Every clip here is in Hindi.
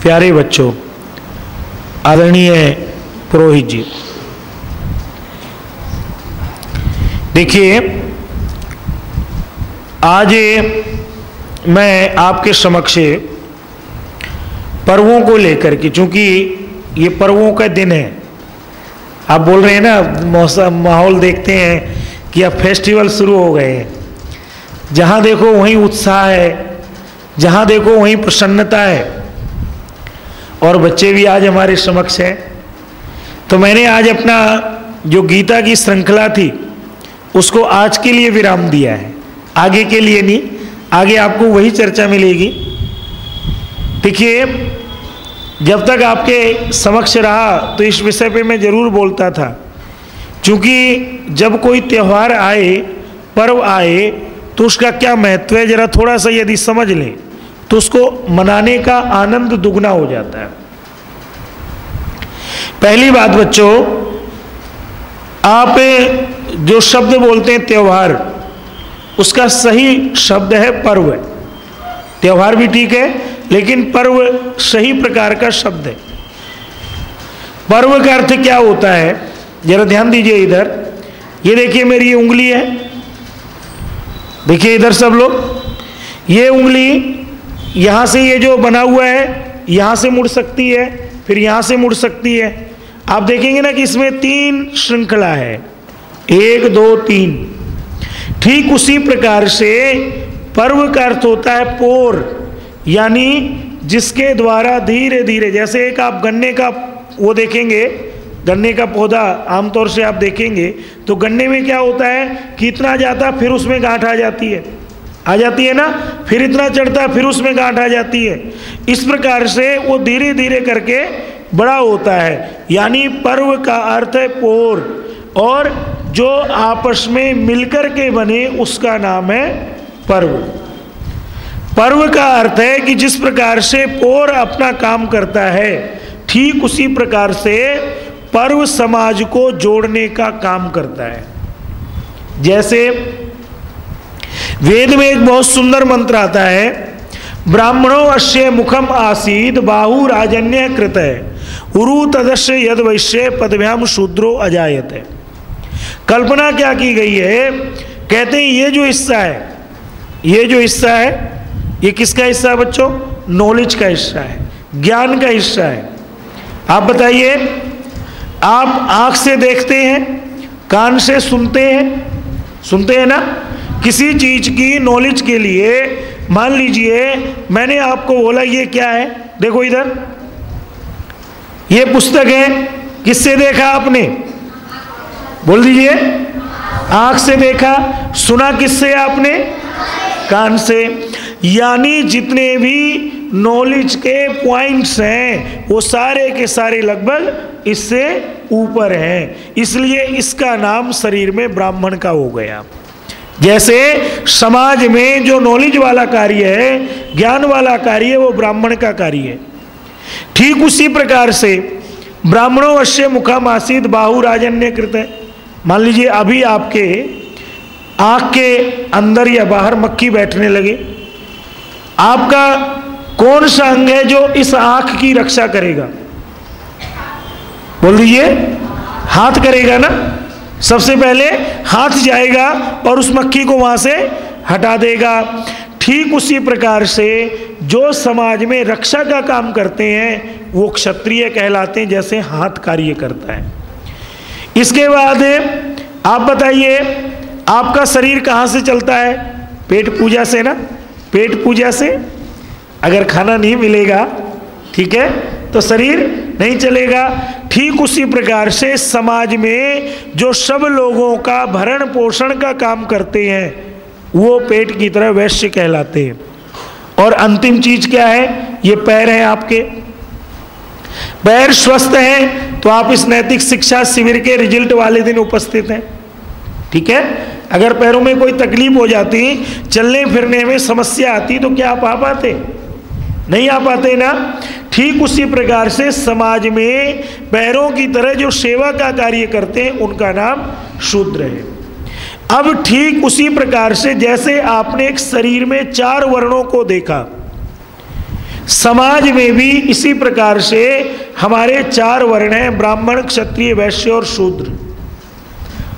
प्यारे बच्चों, आदरणीय पुरोहित जी, देखिए आज मैं आपके समक्ष पर्वों को लेकर के, चूंकि ये पर्वों का दिन है, आप बोल रहे हैं ना, मौसम माहौल देखते हैं कि अब फेस्टिवल शुरू हो गए हैं। जहाँ देखो वहीं उत्साह है, जहाँ देखो वहीं प्रसन्नता है, और बच्चे भी आज हमारे समक्ष हैं। तो मैंने आज अपना जो गीता की श्रृंखला थी उसको आज के लिए विराम दिया है, आगे के लिए नहीं। आगे आपको वही चर्चा मिलेगी। देखिए, जब तक आपके समक्ष रहा तो इस विषय पे मैं जरूर बोलता था, क्योंकि जब कोई त्यौहार आए, पर्व आए, तो उसका क्या महत्व है जरा थोड़ा सा यदि समझ लें तो उसको मनाने का आनंद दुगना हो जाता है। पहली बात बच्चों, आप जो शब्द बोलते हैं त्योहार, उसका सही शब्द है पर्व। त्योहार भी ठीक है, लेकिन पर्व सही प्रकार का शब्द है। पर्व का अर्थ क्या होता है, जरा ध्यान दीजिए इधर। ये देखिए मेरी ये उंगली है, देखिए इधर सब लोग, ये उंगली यहाँ से ये जो बना हुआ है यहाँ से मुड़ सकती है, फिर यहाँ से मुड़ सकती है। आप देखेंगे ना कि इसमें 3 श्रृंखला है, 1 2 3। ठीक उसी प्रकार से पर्व का अर्थ होता है पोर, यानी जिसके द्वारा धीरे धीरे, जैसे एक आप गन्ने का वो देखेंगे, गन्ने का पौधा आमतौर से आप देखेंगे तो गन्ने में क्या होता है कि इतना जाता फिर उसमें गांठ आ जाती है ना, फिर इतना चढ़ता फिर उसमें गांठ आ जाती है। इस प्रकार से वो धीरे धीरे करके बड़ा होता है, यानी पर्व का अर्थ है पोर, और जो आपस में मिलकर के बने उसका नाम है पर्व। पर्व का अर्थ है कि जिस प्रकार से पोर अपना काम करता है, ठीक उसी प्रकार से पर्व समाज को जोड़ने का काम करता है। जैसे वेद में एक बहुत सुंदर मंत्र आता है, ब्राह्मणो अस्य मुखम आसीद बाहु राजन्य कृत उरु तदस्य यद वैश्य पदभ्याम शूद्रो अजायते। कल्पना क्या की गई है, कहते हैं ये जो हिस्सा है, ये किसका हिस्सा है बच्चों? नॉलेज का हिस्सा है, ज्ञान का हिस्सा है। आप बताइए, आप आंख से देखते हैं, कान से सुनते हैं ना, किसी चीज की नॉलेज के लिए। मान लीजिए मैंने आपको बोला ये क्या है, देखो इधर, ये पुस्तक है, किससे देखा आपने? बोल दीजिए। आंख से देखा। सुना किससे आपने? कान से। यानी जितने भी नॉलेज के पॉइंट्स हैं वो सारे के सारे लगभग इससे ऊपर हैं, इसलिए इसका नाम शरीर में ब्राह्मण का हो गया। जैसे समाज में जो नॉलेज वाला कार्य है, ज्ञान वाला कार्य है, वो ब्राह्मण का कार्य है। ठीक उसी प्रकार से ब्राह्मणों अश्य मुखम आसीद बाहु राजन्य कृत है। मान लीजिए अभी आपके आंख के अंदर या बाहर मक्खी बैठने लगे, आपका कौन सा अंग है जो इस आंख की रक्षा करेगा? बोल दीजिए। हाथ करेगा ना, सबसे पहले हाथ जाएगा और उस मक्खी को वहां से हटा देगा। ठीक उसी प्रकार से जो समाज में रक्षा का काम करते हैं वो क्षत्रिय कहलाते हैं, जैसे हाथ कार्य करता है। इसके बाद आप बताइए, आपका शरीर कहाँ से चलता है? पेट पूजा से ना, पेट पूजा से। अगर खाना नहीं मिलेगा, ठीक है, तो शरीर नहीं चलेगा। ठीक उसी प्रकार से समाज में जो सब लोगों का भरण पोषण का काम करते हैं वो पेट की तरह वैश्य कहलाते हैं। और अंतिम चीज क्या है? ये पैर हैं आपके। पैर स्वस्थ हैं तो आप इस नैतिक शिक्षा शिविर के रिजल्ट वाले दिन उपस्थित हैं, ठीक है। अगर पैरों में कोई तकलीफ हो जाती, चलने फिरने में समस्या आती, तो क्या आप आ पाते? नहीं आ पाते ना। ठीक उसी प्रकार से समाज में पैरों की तरह जो सेवा का कार्य करते हैं उनका नाम शूद्र है। अब ठीक उसी प्रकार से जैसे आपने एक शरीर में 4 वर्णों को देखा, समाज में भी इसी प्रकार से हमारे 4 वर्ण हैं, ब्राह्मण, क्षत्रिय, वैश्य और शूद्र।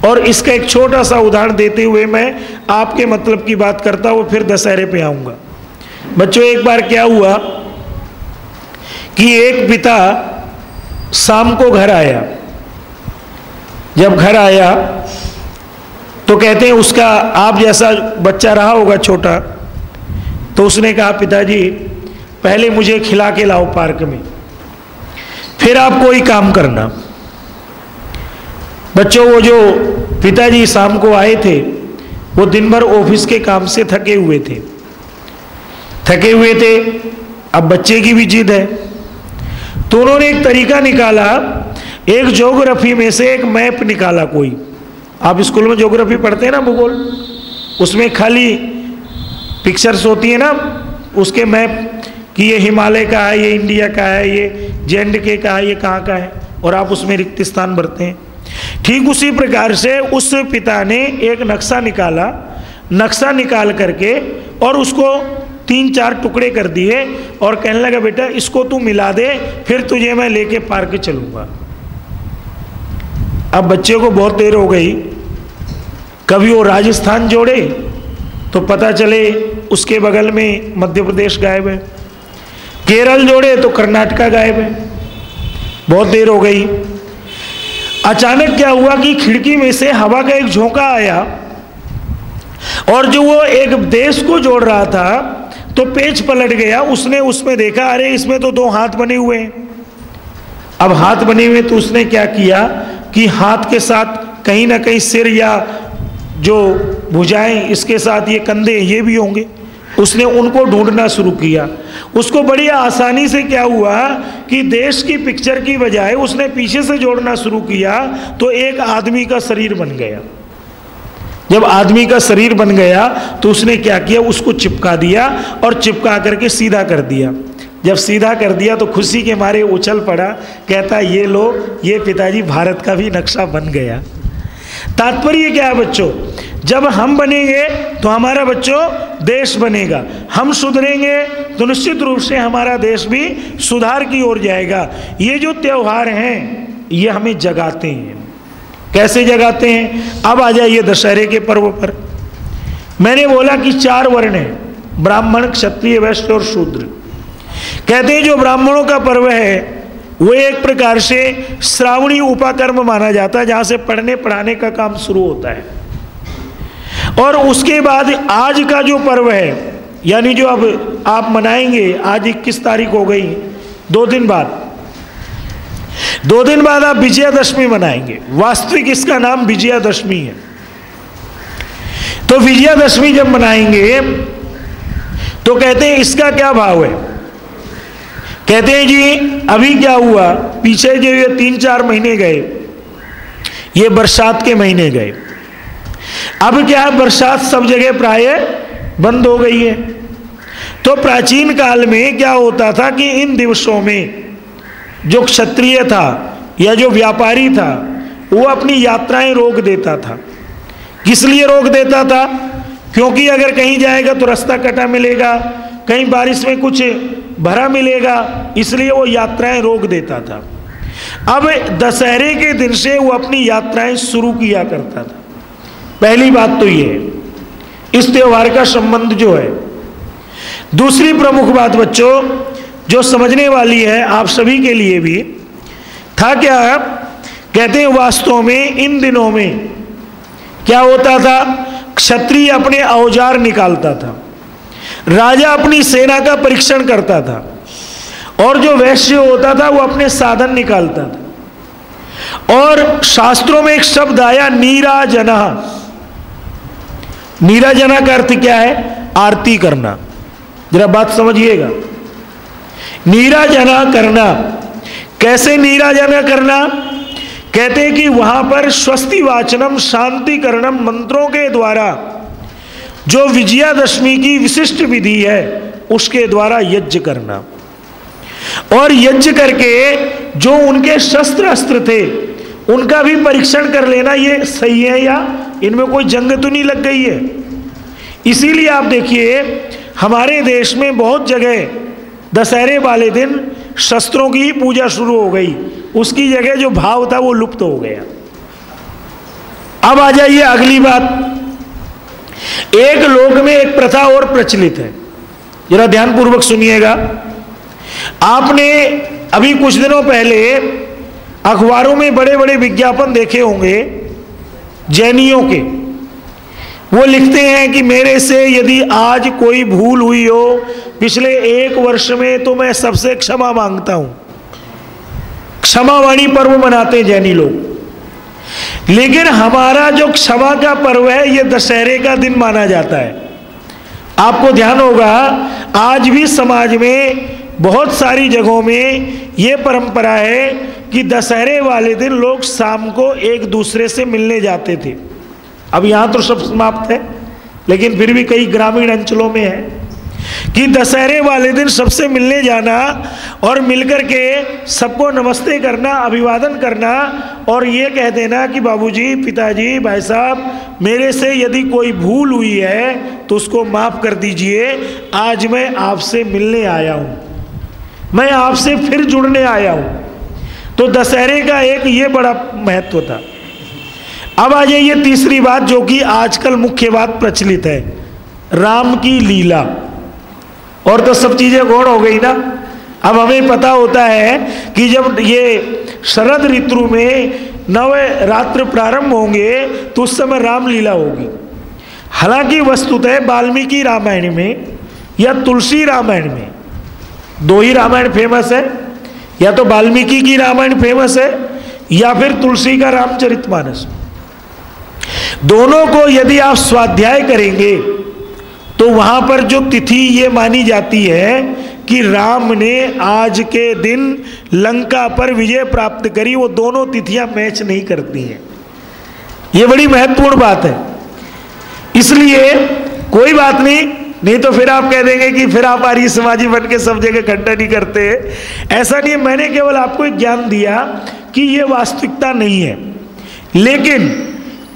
और इसका एक छोटा सा उदाहरण देते हुए मैं आपके मतलब की बात करता हूँ, फिर दशहरे पे आऊँगा। बच्चों, एक बार क्या हुआ कि एक पिता शाम को घर आया। जब घर आया तो कहते हैं उसका आप जैसा बच्चा रहा होगा छोटा, तो उसने कहा पिताजी पहले मुझे खिला के लाओ पार्क में, फिर आप कोई काम करना। बच्चों, वो जो पिताजी शाम को आए थे वो दिन भर ऑफिस के काम से थके हुए थे। अब बच्चे की भी जिद है, तो उन्होंने एक तरीका निकाला, एक ज्योग्राफी में से एक मैप निकाला। कोई, आप स्कूल में ज्योग्राफी पढ़ते हैं ना, भूगोल, उसमें खाली पिक्चर्स होती है ना, उसके मैप कि ये हिमालय का है, ये इंडिया का है, ये JNK का है, ये कहाँ का है, और आप उसमें रिक्त स्थान भरते हैं। ठीक उसी प्रकार से उस पिता ने एक नक्शा निकाला, नक्शा निकाल करके और उसको 3-4 टुकड़े कर दिए और कहने लगा बेटा इसको तू मिला दे, फिर तुझे मैं लेके पार्क चलूँगा। अब बच्चे को बहुत देर हो गई, कभी वो राजस्थान जोड़े तो पता चले उसके बगल में मध्य प्रदेश गायब है, केरल जोड़े तो कर्नाटका गायब है। बहुत देर हो गई। अचानक क्या हुआ कि खिड़की में से हवा का एक झोंका आया और जो वो एक देश को जोड़ रहा था तो पेच पलट गया। उसने उसमें देखा, अरे इसमें तो 2 हाथ बने हुए हैं। अब हाथ बने हुए तो उसने क्या किया कि हाथ के साथ कहीं ना कहीं सिर या जो भुजाएं, इसके साथ ये कंधे, ये भी होंगे। उसने उनको ढूंढना शुरू किया। उसको बड़ी आसानी से क्या हुआ कि देश की पिक्चर की बजाय उसने पीछे से जोड़ना शुरू किया तो एक आदमी का शरीर बन गया। जब आदमी का शरीर बन गया तो उसने क्या किया, उसको चिपका दिया और चिपका करके सीधा कर दिया। जब सीधा कर दिया तो खुशी के मारे उछल पड़ा, कहता ये लो, ये पिताजी भारत का भी नक्शा बन गया। तात्पर्य क्या है बच्चों, जब हम बनेंगे तो हमारा बच्चों देश बनेगा, हम सुधरेंगे तो निश्चित रूप से हमारा देश भी सुधार की ओर जाएगा। ये जो त्योहार हैं ये हमें जगाते हैं। कैसे जगाते हैं? अब आ जाइए दशहरे के पर्व पर। मैंने बोला कि 4 वर्ण हैं, ब्राह्मण, क्षत्रिय, वैश्य और शूद्र। कहते हैं जो ब्राह्मणों का पर्व है वो एक प्रकार से श्रावणी उपाकर्म माना जाता है, जहाँ से पढ़ने पढ़ाने का काम शुरू होता है। और उसके बाद आज का जो पर्व है, यानी जो अब आप मनाएंगे, आज 21 तारीख हो गई, 2 दिन बाद आप विजयादशमी मनाएंगे। वास्तविक इसका नाम विजयादशमी है। तो विजयादशमी जब मनाएंगे तो कहते हैं इसका क्या भाव है? कहते हैं जी अभी क्या हुआ, पीछे जो ये 3-4 महीने गए, ये बरसात के महीने गए। अब क्या है, बरसात सब जगह प्राय बंद हो गई है। तो प्राचीन काल में क्या होता था कि इन दिवसों में जो क्षत्रिय था या जो व्यापारी था वो अपनी यात्राएं रोक देता था। किस लिए रोक देता था? क्योंकि अगर कहीं जाएगा तो रास्ता कटा मिलेगा, कहीं बारिश में कुछ भरा मिलेगा, इसलिए वो यात्राएं रोक देता था। अब दशहरे के दिन से वो अपनी यात्राएं शुरू किया करता था। पहली बात तो ये है, इस त्योहार का संबंध जो है। दूसरी प्रमुख बात बच्चों जो समझने वाली है आप सभी के लिए भी, था क्या, कहते हैं वास्तव में इन दिनों में क्या होता था, क्षत्रिय अपने औजार निकालता था, राजा अपनी सेना का परीक्षण करता था, और जो वैश्य होता था वो अपने साधन निकालता था। और शास्त्रों में एक शब्द आया नीराजना। नीराजना का अर्थ क्या है? आरती करना। जरा बात समझिएगा, नीराजना करना। कैसे नीराजना करना? कहते हैं कि वहां पर स्वस्ति वाचनम शांतिकरणम मंत्रों के द्वारा जो विजयादशमी की विशिष्ट विधि है उसके द्वारा यज्ञ करना, और यज्ञ करके जो उनके शस्त्र अस्त्र थे उनका भी परीक्षण कर लेना, ये सही है या इनमें कोई जंग तो नहीं लग गई है। इसीलिए आप देखिए हमारे देश में बहुत जगह दशहरे वाले दिन शस्त्रों की ही पूजा शुरू हो गई, उसकी जगह जो भाव था वो लुप्त हो गया। अब आ जाइए अगली बात, एक लोक में एक प्रथा और प्रचलित है, जरा ध्यानपूर्वक सुनिएगा। आपने अभी कुछ दिनों पहले अखबारों में बड़े बड़े विज्ञापन देखे होंगे जैनियों के। वो लिखते हैं कि मेरे से यदि आज कोई भूल हुई हो पिछले 1 वर्ष में तो मैं सबसे क्षमा मांगता हूं। क्षमावाणी पर्व मनाते हैं जैनी लोग। लेकिन हमारा जो क्षमा का पर्व है ये दशहरे का दिन माना जाता है। आपको ध्यान होगा आज भी समाज में बहुत सारी जगहों में ये परंपरा है कि दशहरे वाले दिन लोग शाम को एक दूसरे से मिलने जाते थे। अब यहाँ तो सब समाप्त है, लेकिन फिर भी कई ग्रामीण अंचलों में है कि दशहरे वाले दिन सबसे मिलने जाना और मिलकर के सबको नमस्ते करना, अभिवादन करना और ये कह देना कि बाबूजी, पिताजी, भाई साहब, मेरे से यदि कोई भूल हुई है तो उसको माफ़ कर दीजिए। आज मैं आपसे मिलने आया हूँ, मैं आपसे फिर जुड़ने आया हूँ। तो दशहरे का एक ये बड़ा महत्व था। अब आ जाइए तीसरी बात जो कि आजकल मुख्य बात प्रचलित है, राम की लीला। और तो सब चीज़ें गौण हो गई ना। अब हमें पता होता है कि जब ये शरद ऋतु में नवरात्र प्रारंभ होंगे तो उस समय रामलीला होगी। हालांकि वस्तुतः वाल्मीकि रामायण में या तुलसी रामायण में 2 ही रामायण फेमस है, या तो वाल्मीकि की रामायण फेमस है या फिर तुलसी का रामचरितमानस। दोनों को यदि आप स्वाध्याय करेंगे तो वहां पर जो तिथि ये मानी जाती है कि राम ने आज के दिन लंका पर विजय प्राप्त करी, वो दोनों तिथियां मैच नहीं करती हैं। ये बड़ी महत्वपूर्ण बात है। इसलिए कोई बात नहीं तो फिर आप कह देंगे कि फिर आप आर्य समाजी बन के सब जगह खंडन नहीं करते। ऐसा नहीं है, मैंने केवल आपको एक ज्ञान दिया कि ये वास्तविकता नहीं है। लेकिन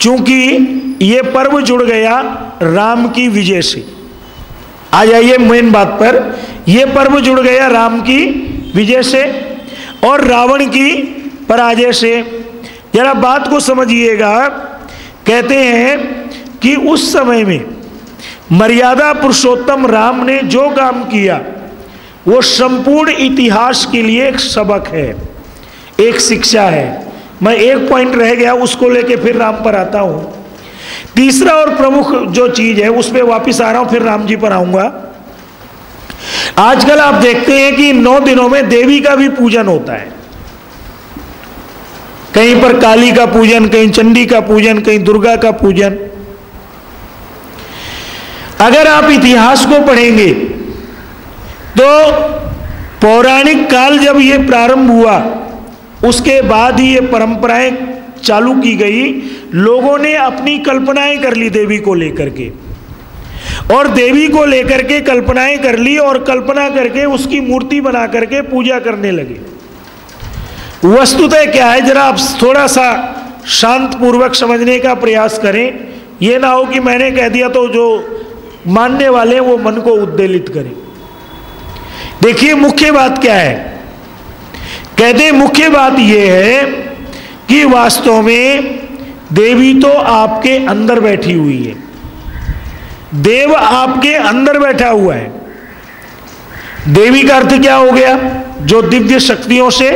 चूंकि ये पर्व जुड़ गया राम की विजय से, आ जाइए मेन बात पर, यह पर्व जुड़ गया राम की विजय से और रावण की पराजय से। जरा बात को समझिएगा। कहते हैं कि उस समय में मर्यादा पुरुषोत्तम राम ने जो काम किया वो संपूर्ण इतिहास के लिए एक सबक है, एक शिक्षा है। मैं एक पॉइंट रह गया, उसको लेके फिर राम पर आता हूं। तीसरा और प्रमुख जो चीज है उस पर वापिस आ रहा हूं, फिर राम जी पर आऊंगा। आजकल आप देखते हैं कि 9 दिनों में देवी का भी पूजन होता है। कहीं पर काली का पूजन, कहीं चंडी का पूजन, कहीं दुर्गा का पूजन। अगर आप इतिहास को पढ़ेंगे तो पौराणिक काल जब ये प्रारंभ हुआ उसके बाद ही ये परंपराएं चालू की गई। लोगों ने अपनी कल्पनाएं कर ली देवी को लेकर के, और देवी को लेकर के कल्पनाएं कर ली और कल्पना करके उसकी मूर्ति बना करके पूजा करने लगे। वस्तुतः क्या है, जरा आप थोड़ा सा शांत पूर्वक समझने का प्रयास करें। यह ना हो कि मैंने कह दिया तो जो मानने वाले हैं वो मन को उद्वेलित करें। देखिए मुख्य बात क्या है, कहते हैं मुख्य बात यह है कि वास्तव में देवी तो आपके अंदर बैठी हुई है, देव आपके अंदर बैठा हुआ है। देवी का अर्थ क्या हो गया? जो दिव्य शक्तियों से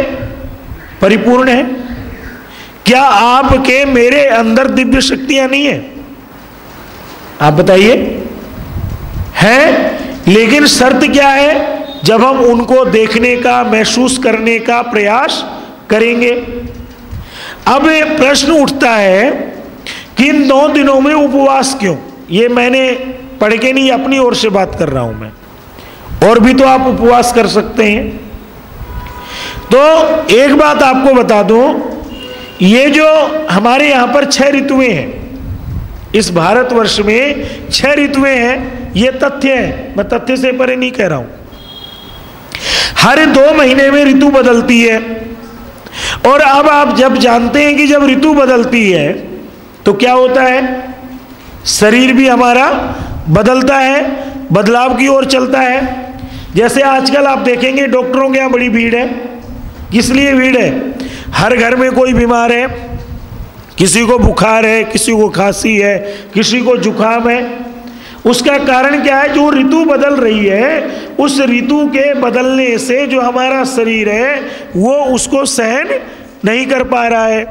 परिपूर्ण है। क्या आपके मेरे अंदर दिव्य शक्तियां नहीं है? आप बताइए। है, लेकिन शर्त क्या है? जब हम उनको देखने का, महसूस करने का प्रयास करेंगे। अब प्रश्न उठता है कि 9 दिनों में उपवास क्यों? ये मैंने पढ़ के नहीं, अपनी ओर से बात कर रहा हूं मैं। और भी तो आप उपवास कर सकते हैं। तो एक बात आपको बता दूं, ये जो हमारे यहां पर 6 ऋतुएं हैं, इस भारतवर्ष में 6 ऋतुएं हैं, ये तथ्य है। मैं तथ्य से परे नहीं कह रहा हूं। हर 2 महीने में ऋतु बदलती है। और अब आप जब जानते हैं कि जब ऋतु बदलती है तो क्या होता है, शरीर भी हमारा बदलता है, बदलाव की ओर चलता है। जैसे आजकल आप देखेंगे डॉक्टरों के यहाँ बड़ी भीड़ है। किस लिए भीड़ है? हर घर में कोई बीमार है, किसी को बुखार है, किसी को खांसी है, किसी को जुकाम है। उसका कारण क्या है? जो ऋतु बदल रही है, उस ऋतु के बदलने से जो हमारा शरीर है वो उसको सहन नहीं कर पा रहा है।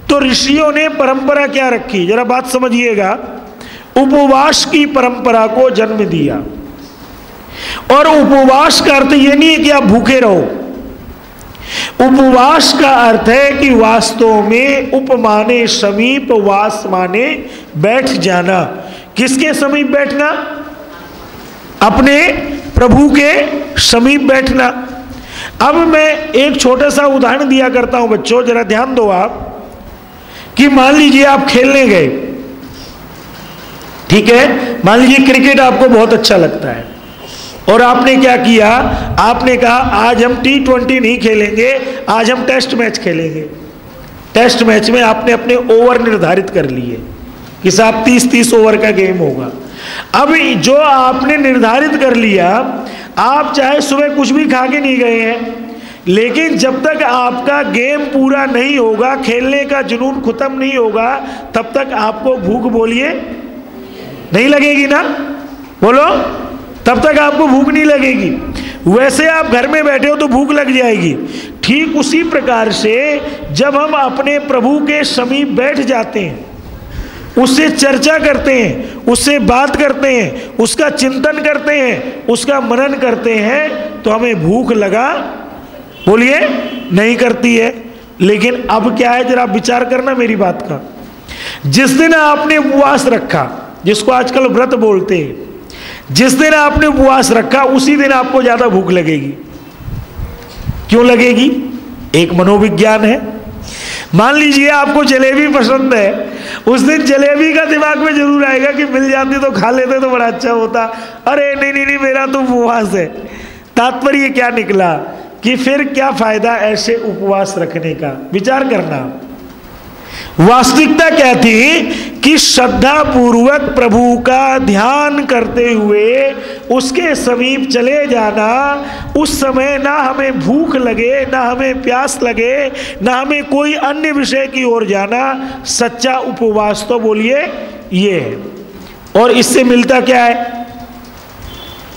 तो ऋषियों ने परंपरा क्या रखी, जरा बात समझिएगा। उपवास की परंपरा को जन्म दिया। और उपवास का अर्थ ये नहीं है कि आप भूखे रहो। उपवास का अर्थ है कि वास्तव में उपमाने समीप, वास माने बैठ जाना। किसके समीप बैठना? अपने प्रभु के समीप बैठना। अब मैं एक छोटा सा उदाहरण दिया करता हूं बच्चों, जरा ध्यान दो आप, कि मान लीजिए आप खेलने गए, ठीक है, मान लीजिए क्रिकेट आपको बहुत अच्छा लगता है, और आपने क्या किया, आपने कहा आज हम T20 नहीं खेलेंगे, आज हम टेस्ट मैच खेलेंगे। टेस्ट मैच में आपने अपने ओवर निर्धारित कर लिए कि साहब 30-30 ओवर का गेम होगा। अब जो आपने निर्धारित कर लिया, आप चाहे सुबह कुछ भी खा के नहीं गए हैं, लेकिन जब तक आपका गेम पूरा नहीं होगा, खेलने का जुनून खत्म नहीं होगा, तब तक आपको भूख, बोलिए, नहीं लगेगी ना? बोलो, तब तक आपको भूख नहीं लगेगी। वैसे आप घर में बैठे हो तो भूख लग जाएगी। ठीक उसी प्रकार से जब हम अपने प्रभु के समीप बैठ जाते हैं, उससे चर्चा करते हैं, उससे बात करते हैं, उसका चिंतन करते हैं, उसका मनन करते हैं, तो हमें भूख लगा, बोलिए, नहीं करती है। लेकिन अब क्या है, जरा विचार करना मेरी बात का। जिस दिन आपने उपवास रखा, जिसको आजकल व्रत बोलते हैं, जिस दिन आपने उपवास रखा उसी दिन आपको ज्यादा भूख लगेगी। क्यों लगेगी? एक मनोविज्ञान है। मान लीजिए आपको जलेबी पसंद है, उस दिन जलेबी का दिमाग में जरूर आएगा कि मिल जाती तो खा लेते तो बड़ा अच्छा होता। अरे नहीं नहीं नहीं, मेरा तो उपवास है। तात्पर्य क्या निकला कि फिर क्या फायदा ऐसे उपवास रखने का? विचार करना। वास्तविकता क्या थी कि श्रद्धा पूर्वक प्रभु का ध्यान करते हुए उसके समीप चले जाना। उस समय ना हमें भूख लगे, ना हमें प्यास लगे, ना हमें कोई अन्य विषय की ओर जाना। सच्चा उपवास तो बोलिए ये है। और इससे मिलता क्या है?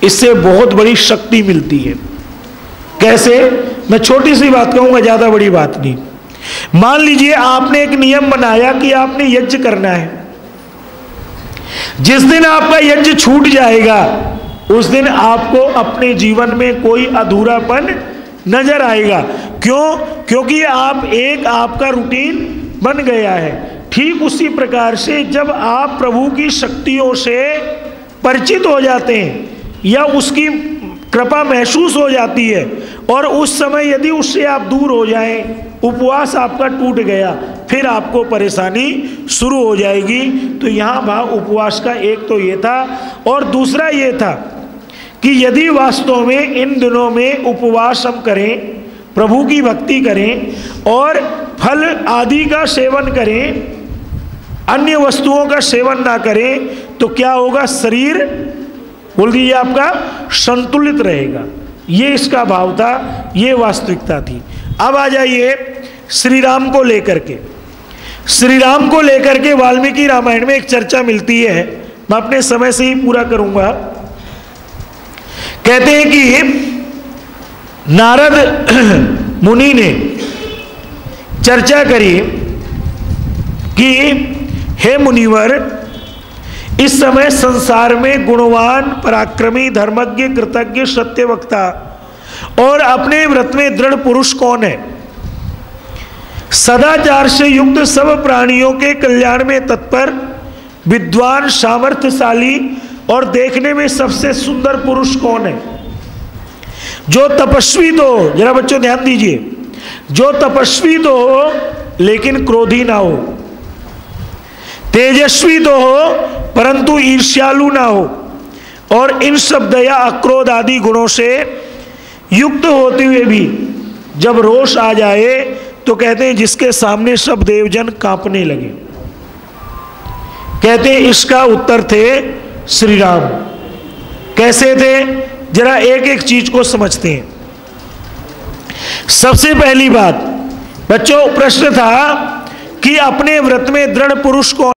इससे बहुत बड़ी शक्ति मिलती है। कैसे? मैं छोटी सी बात कहूंगा, ज्यादा बड़ी बात नहीं। मान लीजिए आपने एक नियम बनाया कि आपने यज्ञ करना है। जिस दिन आपका यज्ञ छूट जाएगा, उस दिन आपको अपने जीवन में कोई अधूरापन नजर आएगा। क्यों? क्योंकि आपका रूटीन बन गया है। ठीक उसी प्रकार से जब आप प्रभु की शक्तियों से परिचित हो जाते हैं या उसकी कृपा महसूस हो जाती है, और उस समय यदि उससे आप दूर हो जाएं, उपवास आपका टूट गया, फिर आपको परेशानी शुरू हो जाएगी। तो यहाँ वहाँ उपवास का एक तो ये था, और दूसरा ये था कि यदि वास्तव में इन दिनों में उपवास हम करें, प्रभु की भक्ति करें और फल आदि का सेवन करें, अन्य वस्तुओं का सेवन ना करें, तो क्या होगा? शरीर, बोल दीजिए, आपका संतुलित रहेगा। ये इसका भाव था, ये वास्तविकता थी। अब आ जाइए श्री राम को लेकर के। श्री राम को लेकर के वाल्मीकि रामायण में एक चर्चा मिलती है, मैं अपने समय से ही पूरा करूंगा। कहते हैं कि नारद मुनि ने चर्चा करी कि हे मुनिवर, इस समय संसार में गुणवान, पराक्रमी, धर्मज्ञ, कृतज्ञ, सत्यवक्ता और अपने व्रत में दृढ़ पुरुष कौन है? सदाचार से युक्त, सब प्राणियों के कल्याण में तत्पर, विद्वान, सामर्थ्यशाली और देखने में सबसे सुंदर पुरुष कौन है? जो तपस्वी तो, जरा बच्चों ध्यान दीजिए, जो तपस्वी तो हो लेकिन क्रोधी ना हो, तेजस्वी तो हो परंतु ईर्ष्यालु ना हो, और इन सब दया, अक्रोध आदि गुणों से युक्त होते हुए भी जब रोष आ जाए तो कहते हैं जिसके सामने सब देवजन कांपने लगे। कहते हैं इसका उत्तर थे श्री राम। कैसे थे, जरा एक एक चीज को समझते हैं। सबसे पहली बात बच्चों, प्रश्न था कि अपने व्रत में दृढ़ पुरुष कौन